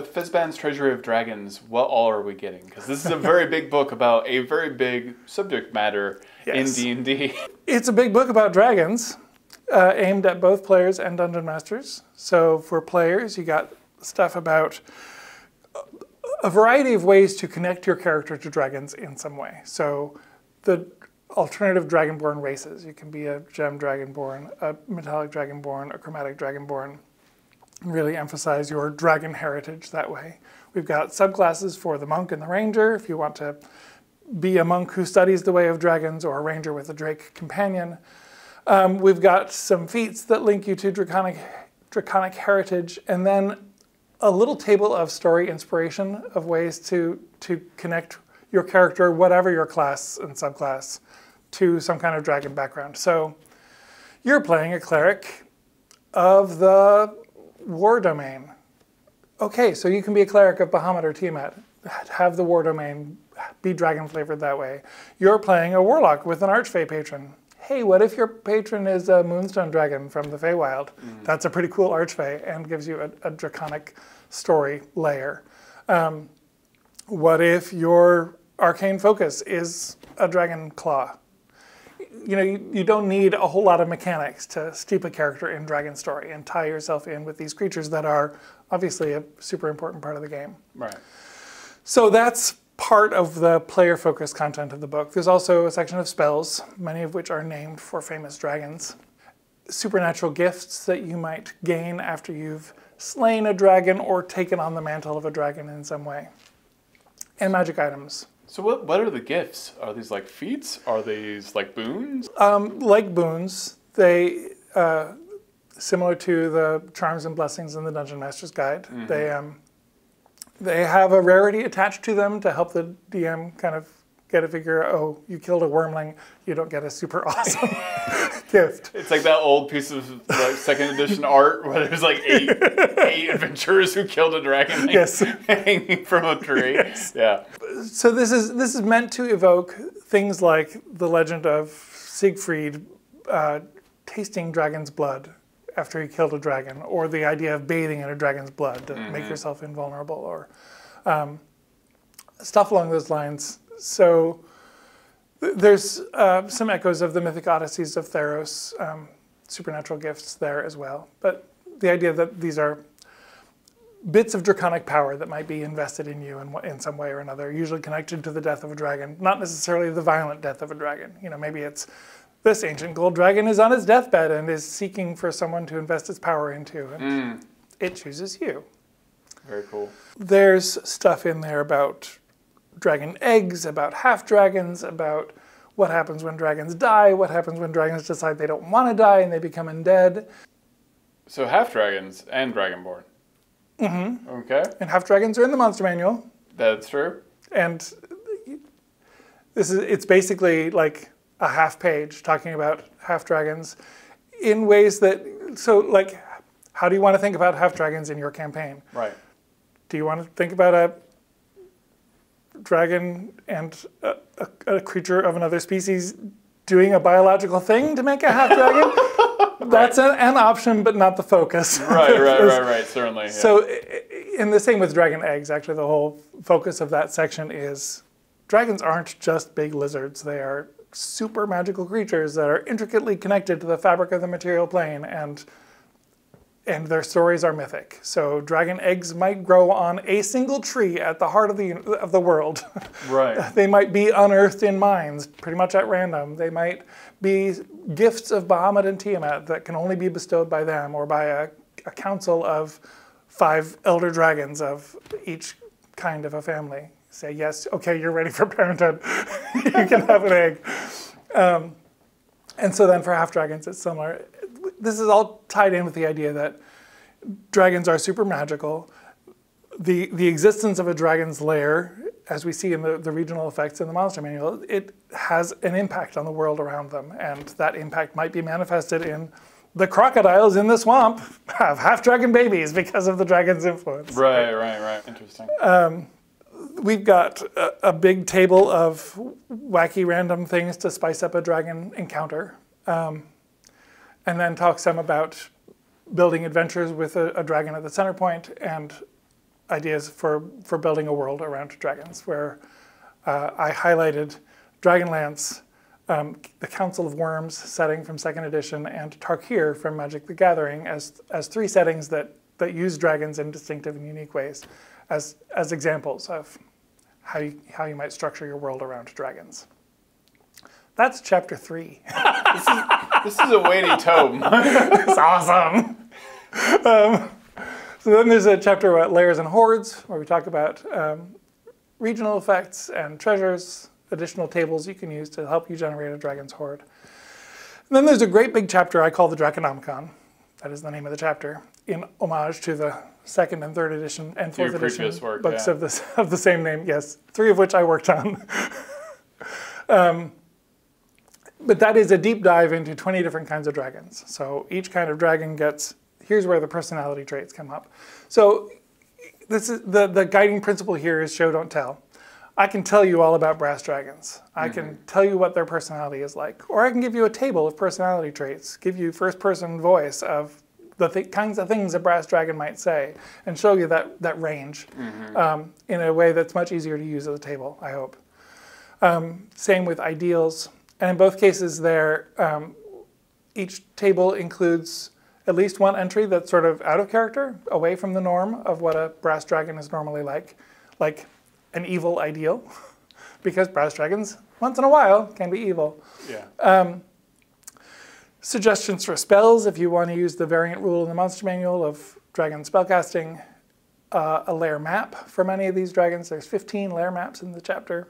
with Fizban's Treasury of Dragons, what all are we getting? Because this is a very big book about a very big subject matter in D&D. It's a big book about dragons, aimed at both players and dungeon masters. So for players, you got stuff about a variety of ways to connect your character to dragons in some way. So the alternative Dragonborn races. You can be a gem Dragonborn, a metallic Dragonborn, a chromatic Dragonborn. Really emphasize your dragon heritage that way. We've got subclasses for the monk and the ranger, if you want to be a monk who studies the way of dragons, or a ranger with a drake companion. We've got some feats that link you to draconic heritage, and then a little table of story inspiration of ways to connect your character, whatever your class and subclass, to some kind of dragon background. So you're playing a cleric of the war domain. Okay, so you can be a cleric of Bahamut or Tiamat, have the war domain, be dragon flavored that way. You're playing a warlock with an archfey patron. Hey, what if your patron is a moonstone dragon from the Feywild? That's a pretty cool archfey and gives you a draconic story layer. What if your arcane focus is a dragon claw? You know, you don't need a whole lot of mechanics to steep a character in dragon story and tie yourself in with these creatures that are obviously a super important part of the game. Right. So that's part of the player-focused content of the book. There's also a section of spells, many of which are named for famous dragons. Supernatural gifts that you might gain after you've slain a dragon or taken on the mantle of a dragon in some way. And magic items. So what are the gifts? Are these like feats? Are these like boons? Like boons. They, similar to the charms and blessings in the Dungeon Master's Guide, they have a rarity attached to them to help the DM kind of get a figure, oh, you killed a wormling, you don't get a super awesome gift. It's like that old piece of like second edition art where there's like eight adventurers who killed a dragon hanging from a tree. Yes. Yeah. So this is meant to evoke things like the legend of Siegfried tasting dragon's blood after he killed a dragon, or the idea of bathing in a dragon's blood to make yourself invulnerable, or stuff along those lines. So there's some echoes of the mythic odysseys of Theros, supernatural gifts there as well. But the idea that these are bits of draconic power that might be invested in you in some way or another, usually connected to the death of a dragon, not necessarily the violent death of a dragon. You know, maybe it's this ancient gold dragon is on its deathbed and is seeking for someone to invest its power into, and it chooses you. Very cool. There's stuff in there about dragon eggs, about half-dragons, about what happens when dragons die, what happens when dragons decide they don't want to die and they become undead. So half-dragons and Dragonborn. Okay. And half-dragons are in the monster manual. That's true. And it's basically like a half page talking about half-dragons in ways that, so like, how do you want to think about half-dragons in your campaign? Right. Do you want to think about a dragon and a creature of another species doing a biological thing to make a half-dragon? That's an option, but not the focus. Right, certainly. Yeah. So, in the same with dragon eggs, actually the whole focus of that section is dragons aren't just big lizards. They are super magical creatures that are intricately connected to the fabric of the material plane, and their stories are mythic. So dragon eggs might grow on a single tree at the heart of the world. Right. They might be unearthed in mines, pretty much at random. They might be gifts of Bahamut and Tiamat that can only be bestowed by them or by a council of 5 elder dragons of each kind of a family. Say, yes, okay, you're ready for parenthood. You can have an egg. And so then for half-dragons, it's similar. This is all tied in with the idea that dragons are super magical. The existence of a dragon's lair, as we see in the regional effects in the monster manual, it has an impact on the world around them. And that impact might be manifested in the crocodiles in the swamp have half-dragon babies because of the dragon's influence. Right. Interesting. We've got a big table of wacky random things to spice up a dragon encounter. And then talk some about building adventures with a dragon at the center point, and ideas for building a world around dragons, where I highlighted Dragonlance, the Council of Worms setting from 2nd edition, and Tarkir from Magic the Gathering as 3 settings that use dragons in distinctive and unique ways as examples of how you might structure your world around dragons. That's chapter 3. This is a weighty tome. It's awesome. So then there's a chapter about lairs and hoards, where we talk about regional effects and treasures, additional tables you can use to help you generate a dragon's hoard. And then there's a great big chapter I call the Draconomicon. That is the name of the chapter, in homage to the 2nd and 3rd edition and 4th edition books of the same name. Yes, 3 of which I worked on. But that is a deep dive into 20 different kinds of dragons. So each kind of dragon gets, here's where the personality traits come up. So this is the guiding principle here is show, don't tell. I can tell you all about brass dragons. I can tell you what their personality is like. Or I can give you a table of personality traits, give you first-person voice of the kinds of things a brass dragon might say, and show you that range in a way that's much easier to use as a table, I hope. Same with ideals. And in both cases each table includes at least one entry that's sort of out of character, away from the norm of what a brass dragon is normally like an evil ideal, because brass dragons, once in a while, can be evil. Yeah. Suggestions for spells, if you want to use the variant rule in the monster manual of dragon spellcasting. A lair map for many of these dragons. There's 15 lair maps in the chapter.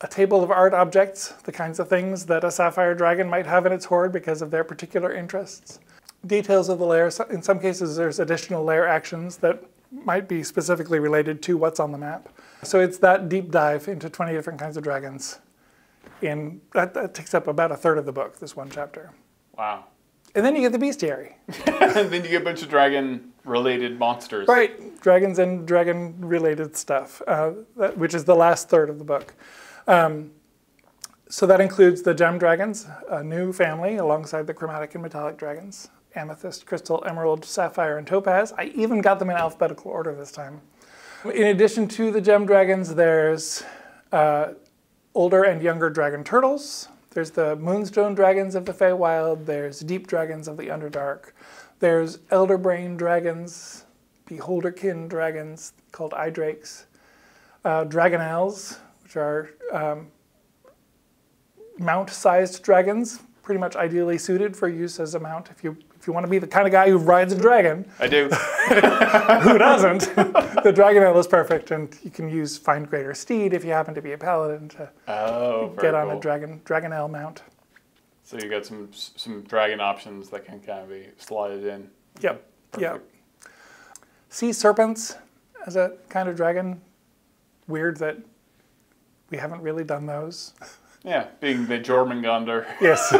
A table of art objects, the kinds of things that a sapphire dragon might have in its hoard because of their particular interests. Details of the lair. In some cases, there's additional lair actions that might be specifically related to what's on the map. So it's that deep dive into 20 different kinds of dragons. That takes up about 1/3 of the book, this one chapter. Wow. And then you get the bestiary. And then you get a bunch of dragon-related monsters. Right, dragons and dragon-related stuff, which is the last 1/3 of the book. So that includes the gem dragons, a new family alongside the chromatic and metallic dragons. Amethyst, crystal, emerald, sapphire, and topaz. I even got them in alphabetical order this time. In addition to the gem dragons, there's older and younger dragon turtles. There's the moonstone dragons of the Feywild. There's deep dragons of the Underdark. There's elderbrain dragons, beholderkin dragons called eye drakes. Dragonels, which are mount-sized dragons, pretty much ideally suited for use as a mount. If you want to be the kind of guy who rides a dragon. I do. Who doesn't? The Dragonel is perfect, and you can find greater steed if you happen to be a paladin to get on a Dragonel mount. So you got some dragon options that can kind of be slotted in. Yep. Yep. Sea serpents as a kind of dragon. Weird that we haven't really done those. Yeah, being the Jormungandr. Yes.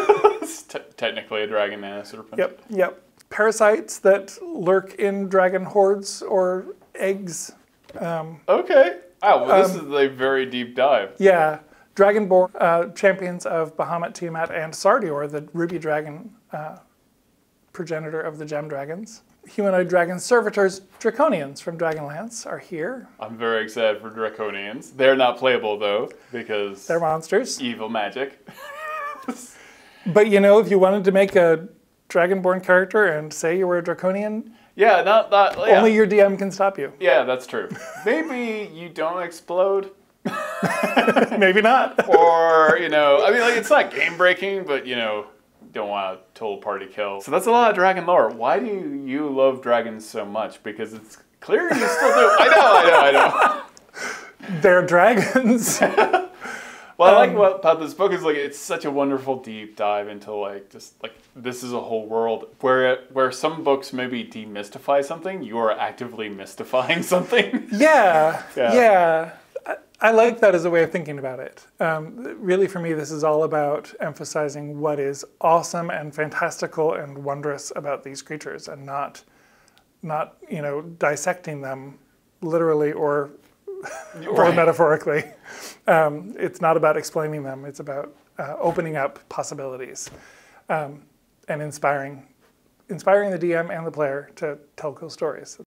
It's technically a dragon and a serpent. Yep, yep. Parasites that lurk in dragon hoards or eggs. Okay. Oh, well, this is a very deep dive. Yeah. Dragonborn, champions of Bahamut, Tiamat, and Sardior, the ruby dragon progenitor of the gem dragons. Humanoid dragon servitors, Draconians from Dragonlance, are here. I'm very excited for Draconians. They're not playable, though, because... They're monsters. Evil magic. But, if you wanted to make a Dragonborn character and say you were a Draconian... Yeah, only your DM can stop you. Yeah, that's true. Maybe you don't explode. Maybe not. Or, it's not game-breaking, but, don't want a total party kill. So that's a lot of dragon lore. Why do you love dragons so much? Because it's clear you still do. I know. They're dragons. Well, I like what about this book is it's such a wonderful deep dive into this is a whole world where some books maybe demystify something, you are actively mystifying something. Yeah. I like that as a way of thinking about it. Really, for me, this is all about emphasizing what is awesome and fantastical and wondrous about these creatures, and not dissecting them literally or metaphorically. It's not about explaining them. It's about opening up possibilities and inspiring the DM and the player to tell cool stories.